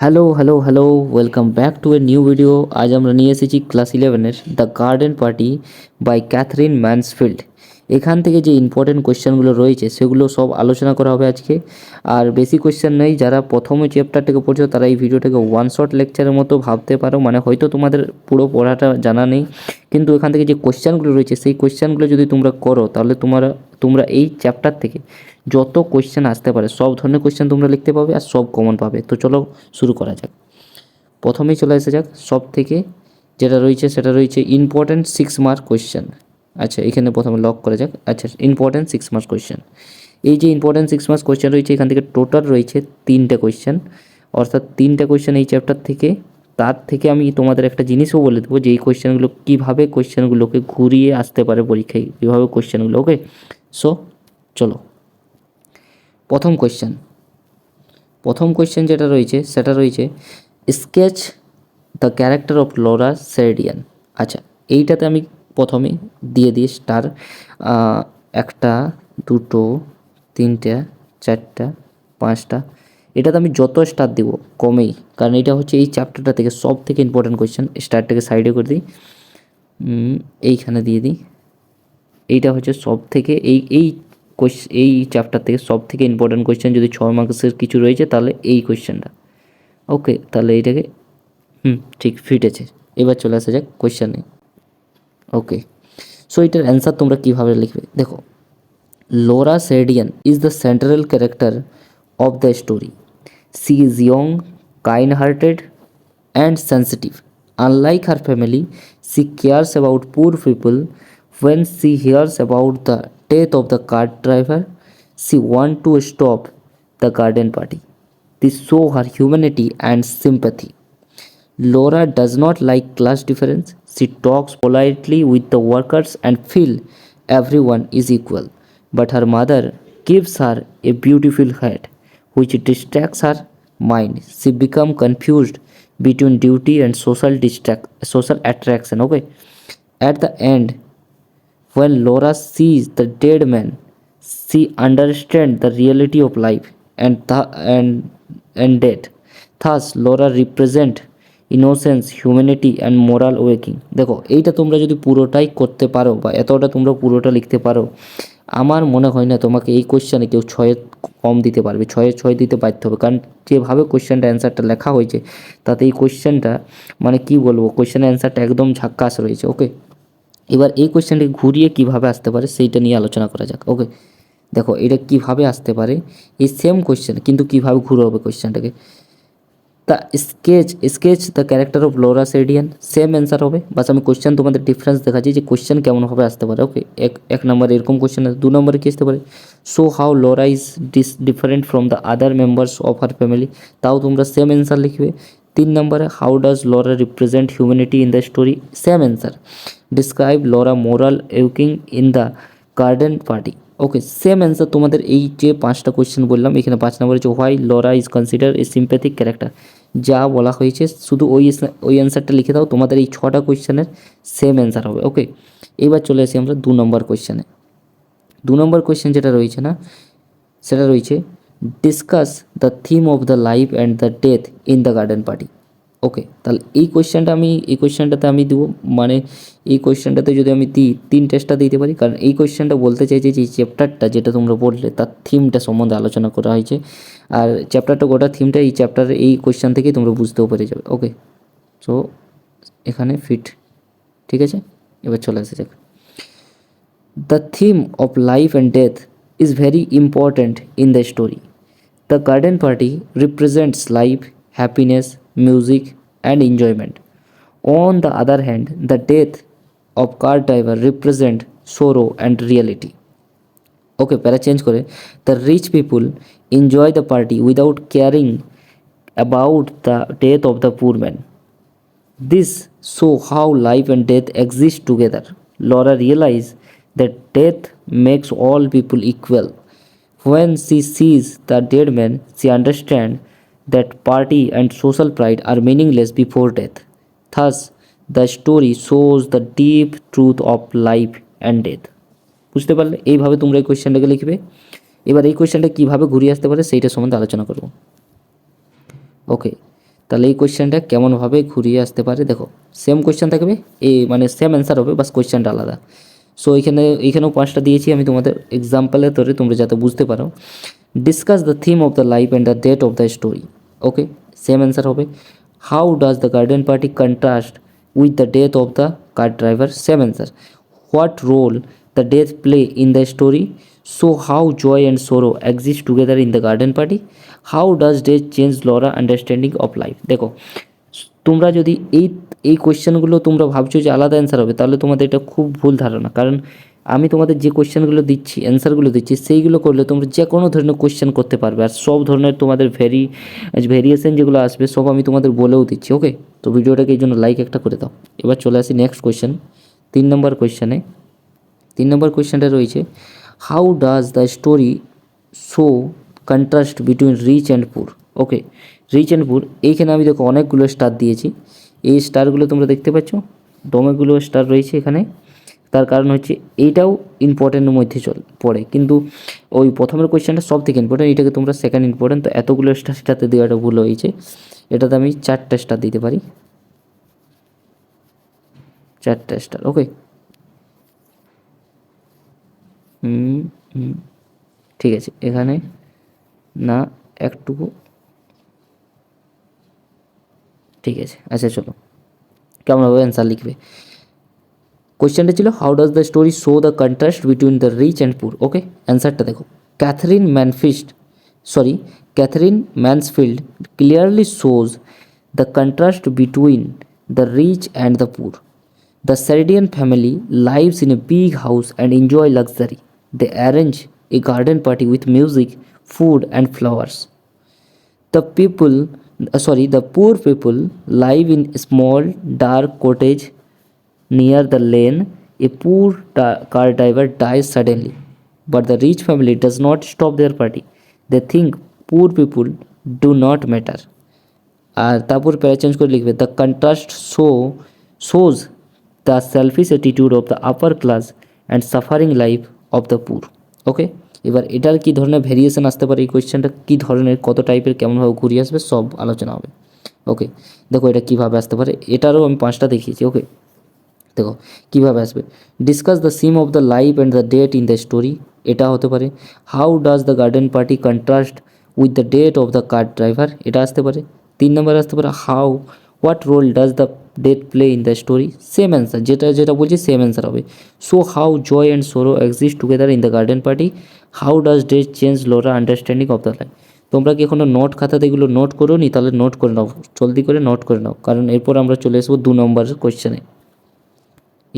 Hello, welcome back to a new video. আজ আমরা নিয়ে এসেছি ক্লাস 11-এর the garden party by Katherine Mansfield. এখান থেকে যে ইম্পর্টেন্ট কোয়েশ্চেনগুলো রয়েছে সেগুলো সব আলোচনা করা হবে আজকে। আর বেশি কোয়েশ্চেন নেই, যারা প্রথমে চ্যাপ্টারটাকে পড়ছো তারা এই ভিডিওটাকে ওয়ান শট লেকচারের মতো ভাবতে পারো, মানে হয়তো তোমাদের পুরো পড়াটা জানা নেই, কিন্তু এখান থেকে যে কোয়েশ্চেনগুলো রয়েছে সেই কোয়েশ্চেনগুলো যদি তোমরা করো তাহলে তোমরা এই চ্যাপ্টার থেকে যত কোয়েশ্চেন আসতে পারে সব ধরনের কোয়েশ্চেন তোমরা লিখতে পাবে আর সব কমন পাবে। তো চলো শুরু করা যাক। প্রথমেই চলে আসা যাক, সব থেকে যেটা রয়েছে সেটা রয়েছে ইম্পর্ট্যান্ট 6 মার্ক কোয়েশ্চেন। আচ্ছা, এখানে প্রথমে লক করা যাক। আচ্ছা, ইম্পর্ট্যান্ট 6 মার্ক কোয়েশ্চেন। এই যে ইম্পর্ট্যান্ট 6 মার্ক কোয়েশ্চেন রয়েছে এখান থেকে টোটাল রয়েছে 3টে কোয়েশ্চেন, অর্থাৎ 3টে কোয়েশ্চেন এই চ্যাপ্টার থেকে। তার থেকে আমি তোমাদের একটা জিনিসও বলে দেবো যে এই কোয়েশ্চেনগুলো কীভাবে কোয়েশ্চেনগুলোকে ঘুরিয়ে আসতে পারে পরীক্ষায়, কীভাবে কোয়েশ্চেনগুলো। ওকে, সো চলো প্রথম কোয়েশ্চেন যেটা রয়েছে সেটা রয়েছে sketch the character of Laura Sheridan. আচ্ছা, এইটাতে আমি প্রথমে দিয়ে দিই স্টার, একটা, দুটো, তিনটা, চারটা, পাঁচটা। এটাতে আমি যত স্টার দিব কমেই, কারণ এটা হচ্ছে এই চ্যাপ্টারটা থেকে সব থেকে ইম্পর্টেন্ট কোয়েশ্চেন। স্টারটাকে সাইডে করে দিই, এইখানে দিয়ে দিই। এইটা হচ্ছে সব থেকে এই চ্যাপ্টার থেকে সব থেকে ইম্পর্টেন্ট কোয়েশ্চেন। যদি 6 মার্কসের কিছু রয়েছে তাহলে এই কোয়েশ্চেনটা। ওকে, তাহলে এইটাকে ঠিক ফিটেছে। এবার চলে আসা যাক কোয়েশ্চেনে। ওকে, সো এটার অ্যান্সার তোমরা কীভাবে লিখবে দেখো। Laura Sheridan is the central character of the story. She is young, kind hearted, and sensitive. Unlike her family, she cares about poor people. When she hears about the death of the cart driver, she wants to stop the garden party. This shows her humanity and sympathy. Laura does not like class difference. She talks politely with the workers and feels everyone is equal. But her mother gives her a beautiful hat which distracts her mind. She becomes confused between duty and social attraction. Okay. At the end, when Laura sees the dead man, she understands the reality of life and death. Thus, Laura represents innocence, humanity and moral waking. দেখো, এইটা তোমরা যদি পুরোটাই করতে পারো বা এতটা তোমরা পুরোটা লিখতে পারো, আমার মনে হয় না তোমাকে এই কোয়েশ্চেনে কেউ 6 কম দিতে পারবে। 6 দিতে বাধ্য হবে, কারণ যেভাবে কোয়েশ্চেনটা অ্যান্সারটা লেখা হয়েছে তাতে এই কোয়েশ্চেনটা মানে কি বলবো, কোয়েশ্চেনের অ্যান্সারটা একদম ঝাক্কাস রয়েছে। ওকে, এবার এই কোয়েশ্চেনটাকে ঘুরিয়ে কীভাবে আসতে পারে সেইটা নিয়ে আলোচনা করা যাক। ওকে, দেখো এটা কীভাবে আসতে পারে, এই সেম কোয়েশ্চেন কিন্তু কীভাবে ঘুরে হবে কোয়েশ্চেনটাকে। The sketch the character of Laura Sheridan, same answer হবে, বাস আমি কোয়েশ্চেন তোমাদের ডিফারেন্স দেখাচ্ছি যে কোয়েশ্চেন কেমনভাবে আসতে পারে। ওকে, এক নম্বরে এরকম কোয়েশ্চেন আছে, 2 নম্বরে কী আসতে পারে, so how LORA is different from the other members of her family, তাও তোমরা সেম অ্যান্সার লিখবে। 3 নম্বরে how does LORA represent humanity in the story, same answer. Describe LORA moral waking in the garden party. Okay, same answer তোমাদের এই যে 5টা question বললাম। এখানে 5 নম্বরে হচ্ছে why LORA is consider A sympathetic character, যা বলা হয়েছে শুধু ওই অ্যান্সারটা লিখে দাও, তোমাদের এই 6টা কোয়েশ্চেনের সেম অ্যান্সার হবে। ওকে, এবার চলে আসি আমরা 2 নম্বর কোয়েশ্চেনে। 2 নম্বর কোয়েশ্চেন যেটা রয়েছে না, সেটা রয়েছে discuss the theme of the life and the death in the garden party. Okay, তাহলে এই কোয়েশ্চেনটাতে আমি দেবো, মানে এই কোয়েশ্চেনটাতে যদি আমি দিই 3 টেস্টটা দিতে পারি, কারণ এই কোয়েশ্চেনটা বলতে চাইছে যে এই চ্যাপ্টারটা যেটা তোমরা পড়লে তার থিমটা সম্বন্ধে আলোচনা করা হয়েছে, আর চ্যাপ্টারটা গোটা থিমটা এই চ্যাপ্টারের এই কোয়েশ্চেন থেকেই তোমরা বুঝতেও পেরে যাবে। ওকে, সো এখানে ফিট, ঠিক আছে। এবার চলে আসে যাক। The theme of life and death is very important in the story. The garden party represents life, happiness, music, and enjoyment. On the other hand, the death of car driver represent sorrow and reality. Okay, para change kore. The rich people enjoy the party without caring about the death of the poor man. This shows how life and death exist together. Laura realizes that death makes all people equal. When she sees the dead man, she understands that party and social pride are meaningless before death. Thus, the story shows the deep truth of life and death. বুঝতে পারলে? এইভাবে তোমরা এই কোয়েশ্চেনটাকে লিখবে। এবার এই কোয়েশ্চেনটা কীভাবে ঘুরিয়ে আসতে পারে সেইটা সম্বন্ধে আলোচনা করব। ওকে, তাহলে এই কোয়েশ্চেনটা কেমনভাবে ঘুরিয়ে আসতে পারে দেখো, সেম কোয়েশ্চেন থাকবে, মানে সেম অ্যান্সার হবে, বাস কোয়েশ্চেনটা আলাদা। সো এইখানেও 5টা দিয়েছি আমি তোমাদের এক্সাম্পলের ধরে, তোমরা যাতে বুঝতে পারো। Discuss the theme of the life and the death of the story. Okay, same answer হবে। How does the garden party contrast with the death of the car driver, same answer. What role the death play in the story, so how joy and sorrow exist together in the garden party, how does death change Laura understanding of life. দেখো, তোমরা যদি এই কোয়েশ্চেনগুলো তোমরা ভাবছো যে আলাদা answer হবে, তাহলে তোমাদের এটা খুব ভুল ধারণা। কারণ আমি তোমাদের যে কোয়েশ্চেনগুলো দিচ্ছি, অ্যান্সারগুলো দিচ্ছি, সেইগুলো করলে তোমরা যে কোনো ধরনের কোয়েশ্চেন করতে পারবে। আর সব ধরনের তোমাদের ভেরিয়েশন যেগুলো আসবে সব আমি তোমাদের বলেও দিচ্ছি। ওকে, তো ভিডিওটাকে এই জন্য লাইক একটা করে দাও। এবার চলে আসি নেক্সট কোয়েশ্চেন, 3 নম্বর কোয়েশ্চেনে। 3 নম্বর কোয়েশ্চেনটা রয়েছে, how does the story show contrast between rich and poor. Okay, rich and পুর, এইখানে আমি দেখো অনেকগুলো স্টার দিয়েছি। এই স্টারগুলো তোমরা দেখতে পাচ্ছ, অনেকগুলো স্টার রয়েছে এখানে। তার কারণ হচ্ছে এইটাও ইম্পর্টেন্টের মধ্যে পড়ে, কিন্তু ওই প্রথমের কোয়েশ্চেনটা সব থেকে ইম্পর্টেন্ট, এটাকে তোমরা সেকেন্ড ইম্পর্টেন্ট, তো এতগুলো স্টার সেটাতে দেওয়াটা ভুল হয়েছে। এটাতে আমি 4টা স্টার দিতে পারি, 4টা স্টার। ওকে, ঠিক আছে, এখানে না একটুকু, ঠিক আছে। আচ্ছা চলো, কেমনভাবে অ্যান্সার লিখবে। কোয়েশ্চেনটা ছিল, how does the story show the contrast between the rich and poor. Okay, অ্যান্সারটা দেখো, Katherine Katherine Mansfield clearly shows the contrast between the rich and the poor. The Sardian family lives in a big house and enjoy luxury. They arrange a garden party with music, food, and flowers. The poor people live in a small, dark cottage near the lane. A poor car driver dies suddenly, but the rich family does not stop their party. They think poor people do not matter. আর তারপর para change করে লিখবে, the contrast shows the selfish attitude of the upper class and suffering life of the poor. Okay, এবার এটার কী ধরনের variation আসতে পারে, এই কোয়েশ্চেনটা কী ধরনের, কত টাইপের, কেমনভাবে ঘুরিয়ে আসবে, সব আলোচনা হবে। ওকে, দেখো এটা কীভাবে আসতে পারে, এটারও আমি 5টা দেখিয়েছি। ওকে, দেখো কীভাবে আসবে। Discuss the theme of the life and the death in the story, এটা হতে পারে। How does the garden party contrast with the death of the car driver, এটা আসতে পারে। 3 নম্বর আসতে পারে, what role does the death play in the story, same answer, যেটা বলছি সেম অ্যান্সার হবে। So how joy and sorrow exist together in the garden party, how does death change LORA understanding of the life. তোমরা কি এখনো note খাতাতে এগুলো note করো নি? তাহলে নোট করে নাও, জলদি করে নোট করে নাও, কারণ এরপর আমরা চলে আসবো 2 নম্বর কোয়েশ্চেনে।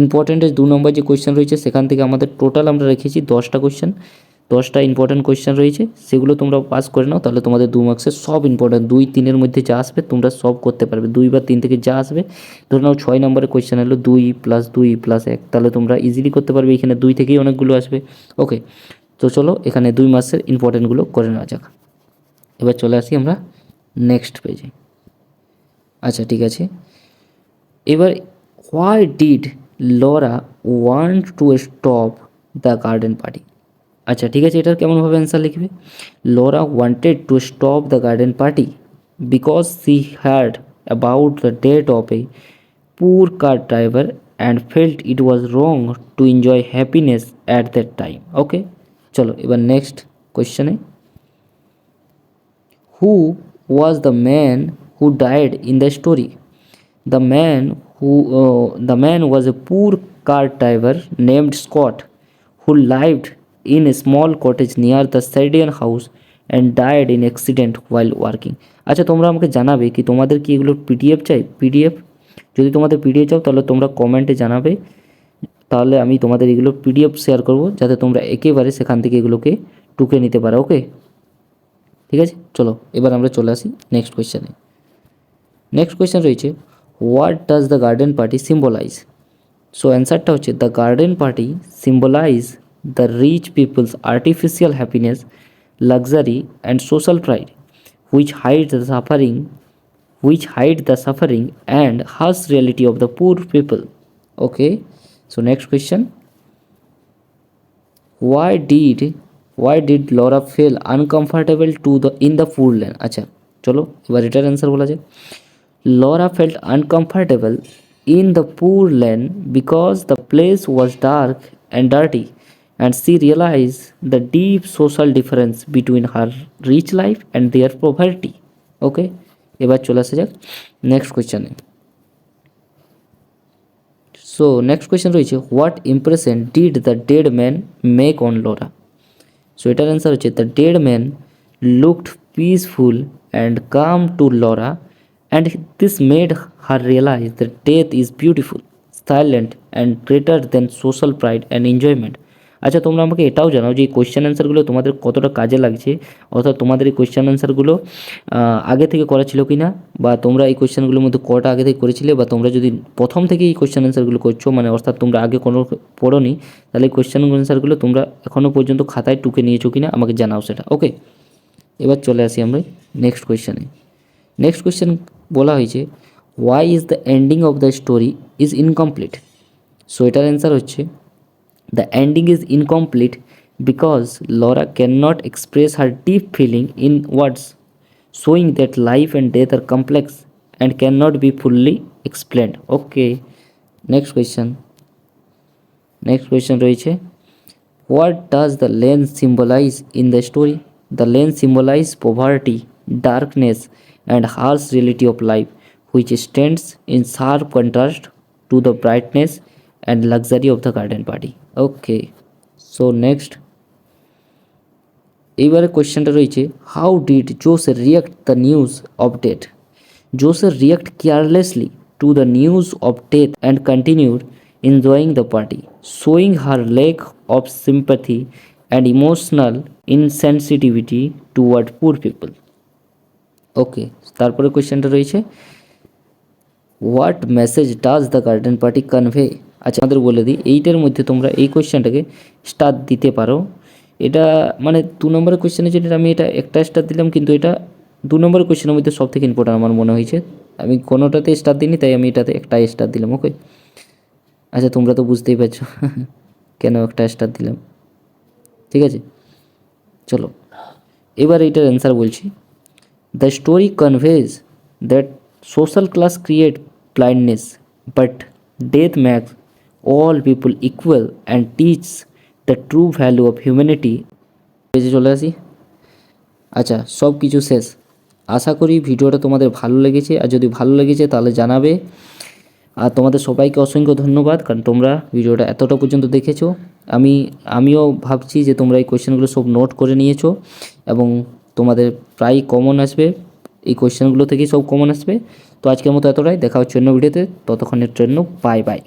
ইম্পর্টেন্টের 2 নম্বর যে কোয়েশ্চেন রয়েছে, সেখান থেকে আমাদের টোটাল আমরা রেখেছি 10টা কোয়েশ্চেন, 10টা ইম্পর্টেন্ট কোয়েশ্চেন রয়েছে, সেগুলো তোমরা পাস করে নাও, তাহলে তোমাদের 2 মার্কসের সব ইম্পর্টেন্ট 2-3 মধ্যে যা আসবে তোমরা সব করতে পারবে। 2 বা 3 থেকে যা আসবে, ধরে নাও 6 নম্বরের কোয়েশ্চেন হলো 2 + 2 + 1, তাহলে তোমরা ইজিলি করতে পারবে। এখানে 2 থেকেই অনেকগুলো আসবে। ওকে, তো চলো এখানে 2 মার্কসের ইম্পর্টেন্টগুলো করে নেওয়া যাক। এবার চলে আসি আমরা নেক্সট পেজে। আচ্ছা ঠিক আছে, এবার why did Laura want to stop the garden party? আচ্ছা ঠিক আছে, এটার কেমনভাবে অ্যান্সার লিখবে। Laura wanted to stop the garden party because she heard about the death of a poor car driver and felt it was wrong to enjoy happiness at that time. ওকে, চলো এবার next কোয়েশ্চেনে। Who was the man who died in the story? The man was a poor car driver named Scott who lived in a small cottage near the Sardian house and died in accident while working. আচ্ছা তোমরা আমাকে জানাবে কি তোমাদের কি এগুলোর PDF চাই? PDF যদি তোমাদের পিডিএফ চাও তাহলে তোমরা কমেন্টে জানাবে, তাহলে আমি তোমাদের এগুলো পিডিএফ শেয়ার করব, যাতে তোমরা একেবারে সেখান থেকে এগুলোকে টুকে নিতে পারো। ওকে, ঠিক আছে, চলো এবার আমরা চলে আসি নেক্সট কোয়েশ্চেনে। নেক্সট কোয়েশ্চেন রয়েছে, what does the garden party symbolise? So অ্যান্সারটা হচ্ছে, the garden party symbolise the rich people's artificial happiness, luxury and social pride which hide the suffering and harsh reality of the poor people. Okay, so next question, why did Laura feel uncomfortable in the poor land? আচ্ছা চলো এবার এটার answer বলা যায়। Laura felt uncomfortable in the poor land because the place was dark and dirty and she realise the deep social difference between her rich life and their poverty. Okay, এবার চলে আসা যাক নেক্সট কোয়েশ্চেনে। So next question রয়েছে, what impression did the dead man make on Laura? So এটার answer হচ্ছে, the dead man looked peaceful and calm to Laura and this made her realise that death is beautiful, silent and greater than social pride and enjoyment. আচ্ছা, তোমরা আমাকে এটাও জানাও যে এই question অ্যান্সারগুলো তোমাদের কতটা কাজে লাগছে, অর্থাৎ তোমাদের এই কোয়েশ্চেন অ্যান্সারগুলো আগে থেকে করা ছিল কি না, বা তোমরা এই কোয়েশ্চেনগুলোর মধ্যে কটা আগে থেকে করেছিলে, বা তোমরা যদি প্রথম থেকে এই কোয়েশ্চেন অ্যান্সারগুলো করছো, মানে অর্থাৎ তোমরা আগে কোনো পড়োনি, তাহলে এই কোয়েশ্চেন অ্যান্সারগুলো তোমরা এখনও পর্যন্ত খাতায় টুকে নিয়েছো কি না আমাকে জানাও সেটা। ওকে, এবার চলে আসি আমরা নেক্সট কোয়েশ্চেনে। নেক্সট কোয়েশ্চেন বলা হয়েছে, why is the ending of the story is incomplete? So এটার অ্যান্সার হচ্ছে, the ending is incomplete because Laura cannot express her deep feeling in words, showing that life and death are complex and cannot be fully explained. Okay, next question. Next question রয়েছে, what does the lens symbolize in the story? The lens symbolizes poverty, darkness, and harsh reality of life, which stands in sharp contrast to the brightness and luxury of the garden party. Okay, so next, এবারে কোয়েশ্চেনটা রয়েছে, how did Jose react the news of death? Jose react carelessly to the news of death and continued enjoying the party, showing her lack of sympathy and emotional insensitivity toward poor people. ওকে, তারপরে কোয়েশ্চেনটা রয়েছে, what message does the garden party convey? আচ্ছা, আমাদের বলে দিই, এইটার মধ্যে তোমরা এই কোয়েশ্চেনটাকে স্টার দিতে পারো। এটা মানে 2 নম্বরের কোয়েশ্চেনের জন্য আমি এটা একটা স্টার দিলাম, কিন্তু এটা 2 নম্বরের কোয়েশ্চেনের মধ্যে সব থেকে ইম্পর্টেন্ট আমার মনে হয়েছে। আমি কোনোটাতে স্টার দিইনি, তাই আমি এটাতে একটা স্টার দিলাম। ওকে, আচ্ছা তোমরা তো বুঝতেই পারছো কেন একটা স্টার দিলাম। ঠিক আছে, চলো এবার এইটার অ্যান্সার বলছি। The story conveys that social class create blindness but death max all people equal and teach the true value of humanity. চলে আসি। আচ্ছা, সব কিছু শেষ। আশা করি ভিডিওটা তোমাদের ভালো লেগেছে, আর যদি ভালো লেগেছে তাহলে জানাবে। আর তোমাদের সবাইকে অসংখ্য ধন্যবাদ, কারণ তোমরা ভিডিওটা এতটা পর্যন্ত দেখেছো। আমিও ভাবছি যে তোমরা এই কোয়েশ্চেনগুলো সব নোট করে নিয়েছো, এবং তোমাদের প্রায় কমন আসবে, এই কোয়েশ্চেনগুলো থেকেই সব কমন আসবে। তো আজকের মতো এতটাই, দেখা হচ্ছে অন্য ভিডিওতে, ততক্ষণের জন্য বাই বাই।